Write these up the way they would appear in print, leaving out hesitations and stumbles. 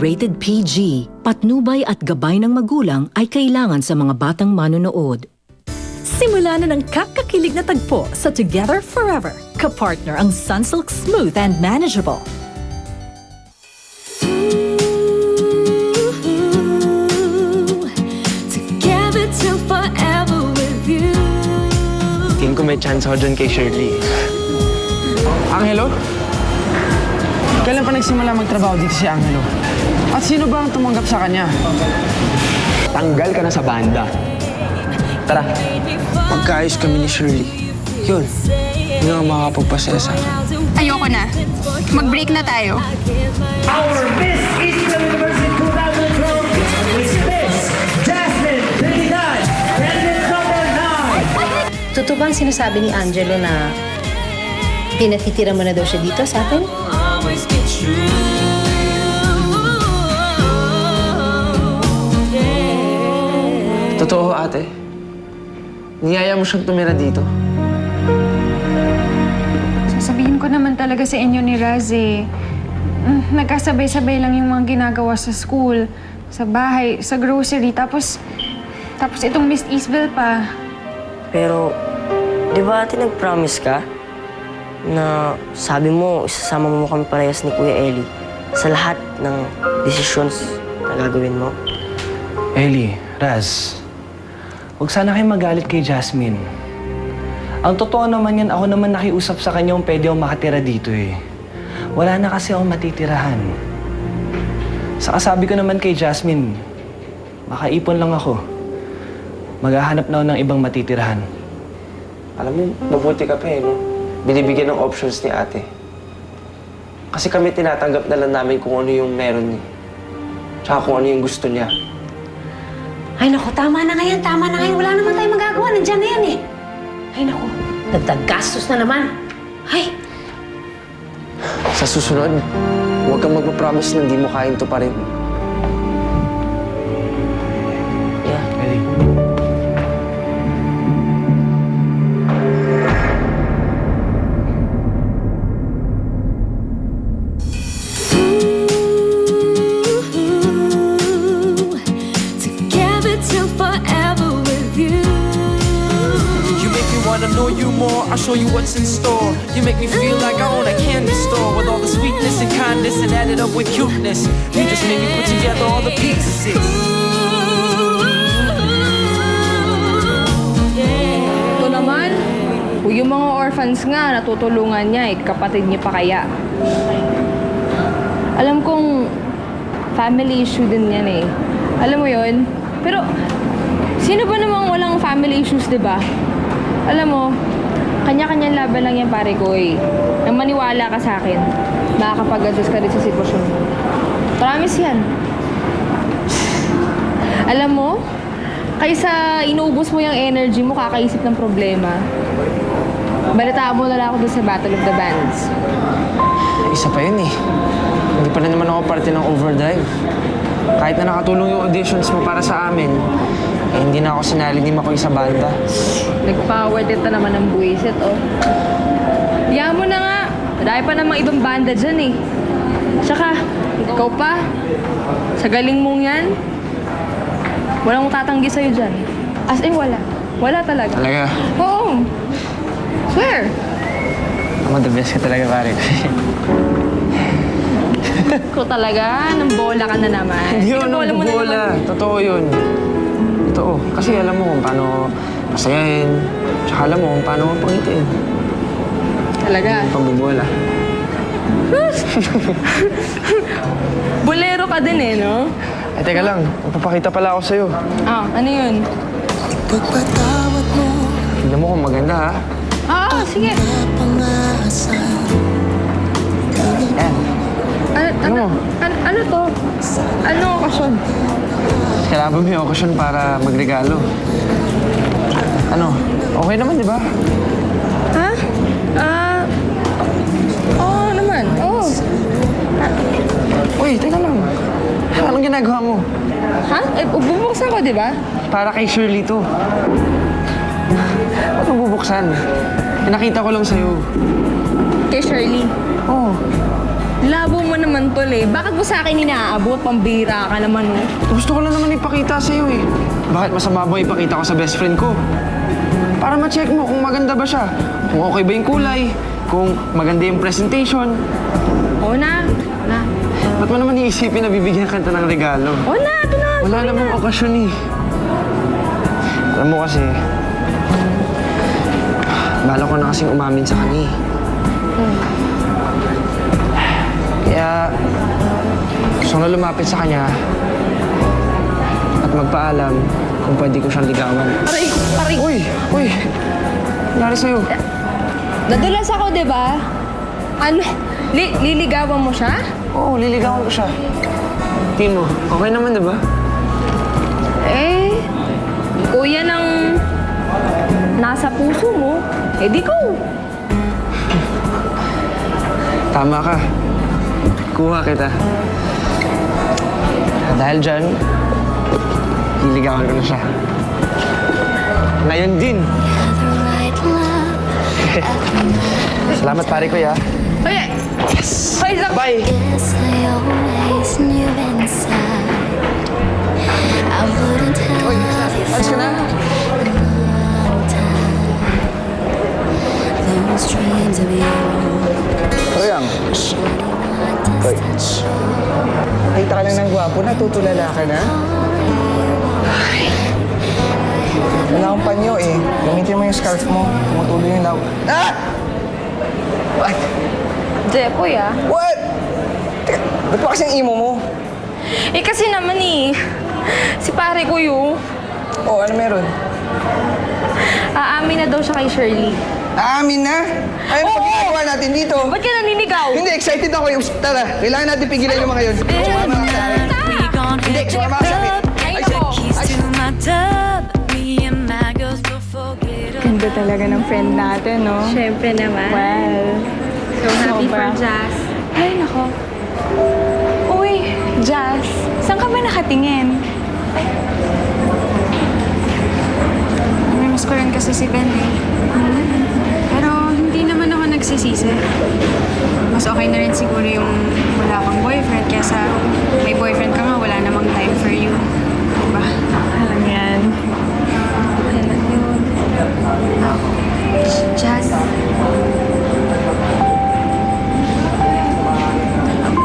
rated PG. Patnubay at gabay ng magulang ay kailangan sa mga batang manonood. Simula na ng kakakilig na tagpo sa Together Forever. Kapartner ang Sunsilk Smooth and Manageable. Together till forever with you. Tingin ko may chance ako dyan kay Shirley. Angelo? Kailan pa nagsimula magtrabaho dito si Angelo? At sino ba ang tumanggap sa kanya? Tanggal ka na sa banda. Tara. Pagkaayos kami ni Shirley. Yun ang makakapagpasaya sa akin. Ayoko na. Mag-break na tayo. Our Miss Eastern University 2012 is Miss Jasmine Trinidad, candidate number 9. Totoo ba ang sinasabi ni Angelo na pinatitira mo na daw siya dito sa atin? Always be true. Totoo, ate. Niyaya mo siyang tumira dito. Sasabihin ko naman talaga sa inyo ni Raz eh. Nagkasabay-sabay lang yung mga ginagawa sa school, sa bahay, sa grocery, tapos itong Miss Isabel pa. Pero, di ba ate nag-promise ka na sabi mo, isasama mo kami parehas ni Kuya Eli sa lahat ng decisions na gagawin mo? Ellie, Raz, huwag sana kayo magalit kay Jasmine. Ang totoo naman yan, ako naman nakiusap sa kanya kung pwede ako makatira dito eh. Wala na kasi akong matitirahan. Saka sabi ko naman kay Jasmine, makaipon lang ako. Maghahanap na ako ng ibang matitirahan. Alam mo, mabuti ka pa eh, no? Binibigyan ng options ni ate. Kasi kami tinatanggap na lang namin kung ano yung meron niya. Tsaka kung ano yung gusto niya. Ay naku, tama na ngayon, tama na ngayon. Wala naman tayong magagawa, nandiyan na yan eh. Ay naku, nagdagastos na naman. Ay, Sa susunod, huwag kang magpapromise na hindi mo kayang tuparin. Yeah. Ellie. Together till forever with you. You make me wanna know you more. I'll show you what's in store. You make me feel like I own a candy store with all the sweetness and kindness and added up with cuteness. You just made me put together all the pieces. Ito naman, yung mga orphans nga, natutulungan niya eh. Kapatid niya pa kaya. Alam kong family issue din yan eh. Alam mo yon? Pero, sino ba namang walang family issues, di ba? Alam mo, kanya-kanyang laban lang yan, pare ko eh. Nang maniwala ka sa akin, makakapag-adjust ka rin sa sitwasyon mo. Promise yan. Alam mo, kaysa inuubos mo yung energy mo, kakaisip ng problema. Balitaan mo na lang ako dun sa Battle of the Bands. Isa pa yun eh. Hindi pa na naman ako parte ng Overdrive. Kahit na nakatulong yung auditions mo para sa amin, eh, hindi na ako sinali ni Makoy sa banda. Nag-power dito naman ng buwisit, oh. Diyan mo na nga. Dahil pa namang ibang banda dyan, eh. Tsaka, ikaw pa. Sa galing mong yan, walang tatanggi sa'yo dyan. As in, wala. Wala talaga. Talaga? Oo. Swear. Ako, the best ka talaga, pare. Ikaw talaga, nang bola ka na naman. Hindi yun, Pinabola mo na bola. naman. Totoo yun. Totoo. Kasi alam mo kung paano pasayahin. Tsaka alam mo kung paano mapangitiin. Talaga. Pambubola. Bolero ka din eh, no? Ay, teka lang. Magpapakita pala ako sa'yo. Ah, ano yun? Tignan mo kung maganda, ha? Ah, sige. Yan. Ano to? Ano okasyon? Kailangan ba may okasyon para magregalo? Ano? Okay naman, di ba? Ha? Oo naman. Oo. Uy, teka lang. Anong ginagawa mo? Ha? Eh, bubuksan ko, di ba? Para kay Shirley to. Ba't mo bubuksan? Pinakita ko lang sa'yo. Kay Shirley. Oo. Labo mo naman naman, tol eh. Bakit mo sa akin inaabot? Pambira ka naman, oh. Gusto ko lang naman ipakita sa'yo eh. Bakit masama ba ipakita ko sa best friend ko? Para ma-check mo kung maganda ba siya. Kung okay ba yung kulay. Kung maganda yung presentation. Oo na. Ba't mo naman iisipin na bibigyan ka ng regalo? Oo na, ito na. Wala namang okasyon eh. Alam mo kasi, bala ko na kasing umamin sa kanya eh. Kaya, gusto ko na lumapit sa kanya at magpaalam kung pwede ko siyang ligawan. Aray! Uy! Nangyari sa'yo? Nadulas ako, di ba? Ano? Liligawan mo siya? Oo, liligawan ko siya. Tingin mo, okay naman, di ba? Eh, kuya ng nasa puso mo, eh di ko. Tama ka. Kuha kita. Dahil dyan, liligawan ko na siya. Ngayon din. Salamat pare ko ya. Ay! Yes! Ay, Bye! Uy, alis ka na? Royang. Hoy. Nakita ka lang ng gwapo, natutulala ka na? Wala akong panyo eh. Gamitin mo yung scarf mo. Tumutuloy yung law. Ah! What? Jepoy, ah. What? Teka, ba't pa kasing imo mo? Eh kasi naman eh, si pare ko yung Oh, ano meron? aamin na daw siya kay Shirley. Aamin na? Ay, ano ginagawa natin dito? Ba't ka naninigaw? Hindi, excited ako. Tara, kailangan natin pigilan yung mga yun. Sumama ka sa akin. Hindi, sumama ka sa akin. Ay, nako. Ganda talaga ng friend natin, no? Siyempre naman. Well, So happy for sobra. Jazz. Ay, nako. Uy, Jazz, saan ka ba nakatingin? Namiss ko rin kasi si Ben eh. Pero hindi naman ako nagsisisi. Mas okay na rin siguro yung wala kang boyfriend kesa may boyfriend ka nga, wala namang time for you. Diba? Parang yan. Okay lang yun. Jazz,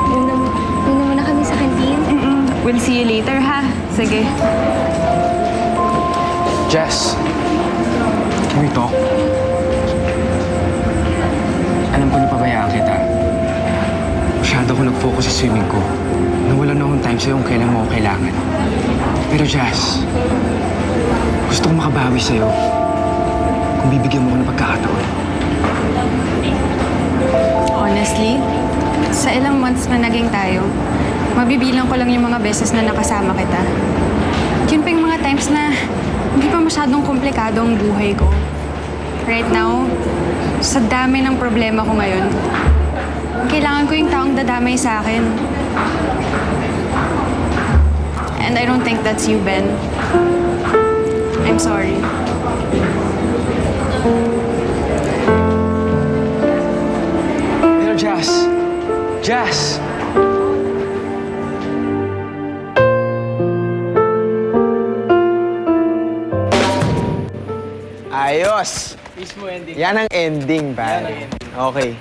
Una muna kami sa kantin. We'll see you later, ha? Sige. Jess, can we talk? Alam ko napabayaan kita. Masyado ako nag-focus sa swimming ko. Nawala na akong time sa'yo kung kailan mo ako kailangan. Pero Jess, gusto kong makabawi sa'yo kung bibigyan mo ko ng pagkakataon. honestly, sa ilang months na naging tayo, mabibilang ko lang yung mga beses na nakasama kita. Yun pa yung mga times na hindi pa masyadong komplikado ang buhay ko. Right now, sa dami ng problema ko ngayon, kailangan ko yung taong dadamay sa akin. And I don't think that's you, Ben. I'm sorry. Pero Jazz! Ayos! Mismo ending. Yan ang ending, pare. Okay.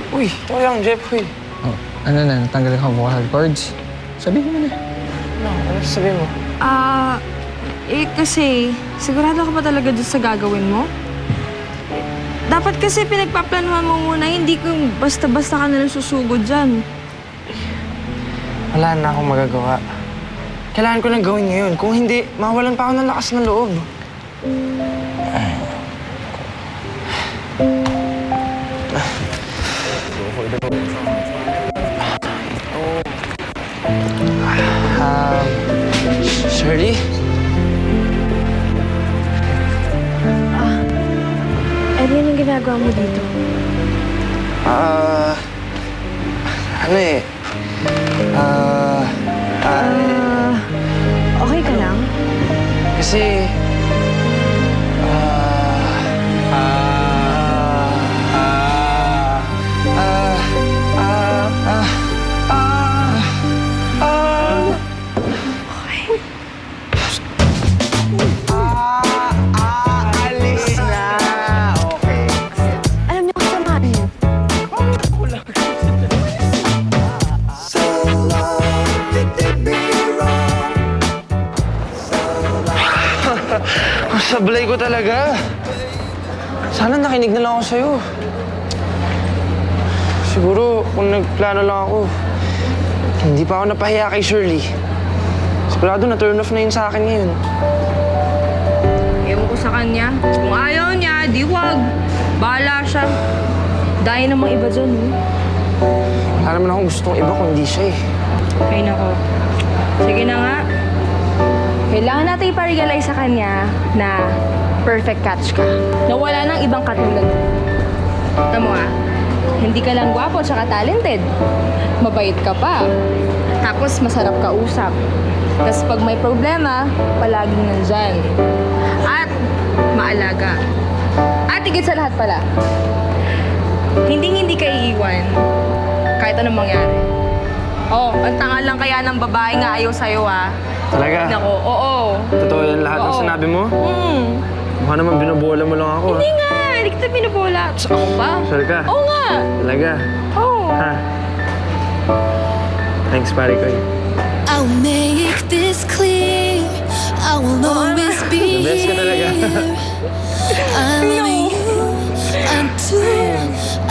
Uy, lang, Jeff, uy. Oh, ano na, natanggal ka vocal cords? Sabihin mo na. Ano sabihin mo? Kasi, sigurado ka pa talaga dun sa gagawin mo? Dapat kasi pinagpaplanuhan mo muna, hindi kung basta-basta ka nalang susugod dyan. Wala na akong magagawa. Kailangan ko nang gawin ngayon. Kung hindi, mawalan pa ako ng lakas ng loob. Shirley? Ano yun ang ginagawa mo dito? Okay ka lang? Kasi, sablay ko talaga. Sana nakinig na lang ako sa'yo. Siguro, kung nagplano lang ako, hindi pa ako napahiya kay Shirley. Sigurado na turn off na yun sa akin ngayon. Ewan ko sa kanya. Kung ayaw niya, di wag. Bahala siya. Dahil namang iba dyan, eh. Wala naman akong gustong iba kundi siya eh. Ay, nako. Sige na nga. Kailangan natin iparealize sa kanya na perfect catch ka. Na wala nang ibang katulad. Tama mo hindi ka lang gwapo tsaka talented. Mabait ka pa. Tapos masarap ka usap. Tapos pag may problema, palaging nandyan. At maalaga. At higit sa lahat pala, hindi ka iiwan kahit anong mangyari. Oh, ang tanga lang kaya ng babae nga ayaw sa'yo, ah. Talaga? Nako, oo. Totoo yan lahat ng sinabi mo? Mukha naman binubola mo lang ako. Hindi nga, hindi kita binubola. Ako pa? Sure ka? Oo nga. Talaga? Oo. Ha? Thanks, pare ko. I'll make this clear. I will always be The best ka talaga. I love you.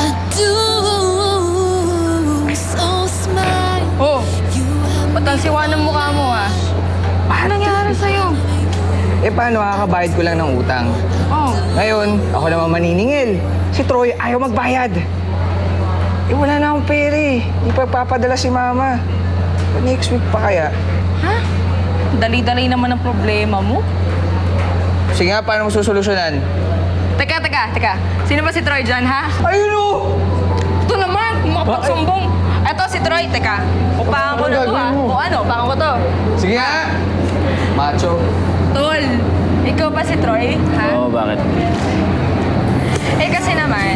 I do. So smile. Oh, ba't ang siwa ng mukha mo, ah? Ano nangyari sa'yo? Eh, paano kakabayad ko lang ng utang? Oh. Ngayon, ako naman maniningil. Si Troy ayaw magbayad. Eh, wala na akong pera eh. Di pa papadala si Mama. Next week pa kaya? Ha? Dali-dali naman ang problema mo. Sige nga, paano mo susolusyonan? Teka. Sino ba si Troy dyan, ha? Ayun o! Ito naman, makapagsumbong. Eto si Troy, teka. Upahan ko na to, ha? O ano, upahan ko to. Sige nga! Macho. Tol, ikaw ba si Troy, ha? Oo, bakit? Eh kasi naman,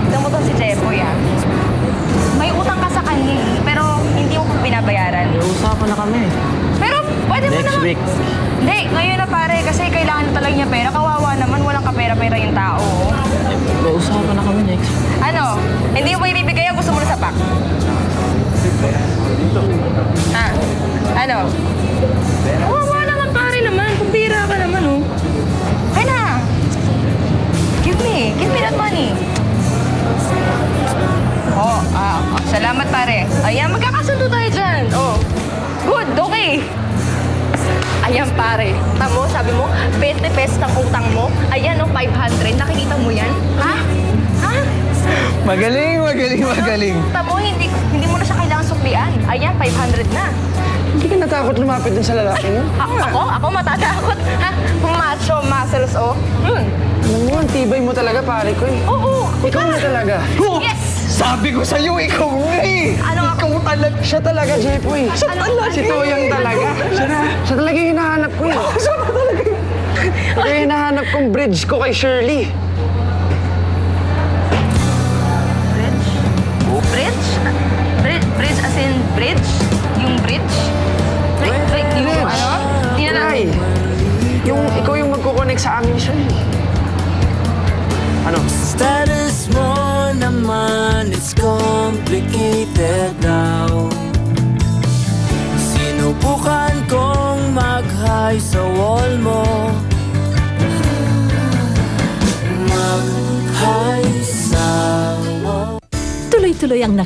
ito mo to si Jeffoy, ah. May utang ka sa kanya, eh, pero hindi mo pa binabayaran. May usapan na kami. Pero pwede mo Next naman... week. Hindi, ngayon na pare, kasi kailangan na talaga niya pera. Kawawa naman, walang kapera-pera yung tao. May usapan na kami next week. Ano? Hindi mo ba ibibigay o gusto mo na sa pack? Ah, ano? Kawawa naman pare naman, kumbira ka naman, oh. Kaya na! Give me that money. Oh, salamat pare. Ayan, magkakasundo tayo dyan. Oh, good, okay. Ayan pare, tamo, sabi mo, 20 pesos ang utang mo. Ayan, oh, 500. Nakikita mo yan? Ha? Magaling. Tamo, hindi mo na siya kailangan suklian. Ayan, 500 na. Hindi ka natakot lumapit dun sa lalaki mo? Ako matatakot. Ha? Macho, muscles, oh. Alam mo, ang tibay mo talaga, pare ko eh. Oo. Ikaw na talaga. Yes! Sabi ko sa'yo, ikaw nga eh! Ano Ikaw talaga. Siya talaga, Jeffoy. Si Toyang talaga. Siya talaga yung hinahanap ko eh. Siya ba talaga? Ito yung hinahanap kong bridge ko kay Shirley. Bridge as in bridge? Yung bridge? Yung ano? Tingnan natin. Yung ikaw yung magkoconnect sa amin, Shirley. Ano? Status mo naman, it's complicated now. Sinubukan kong mag-high sa wall mo. Mag-high sa wall. Tuloy-tuloy ang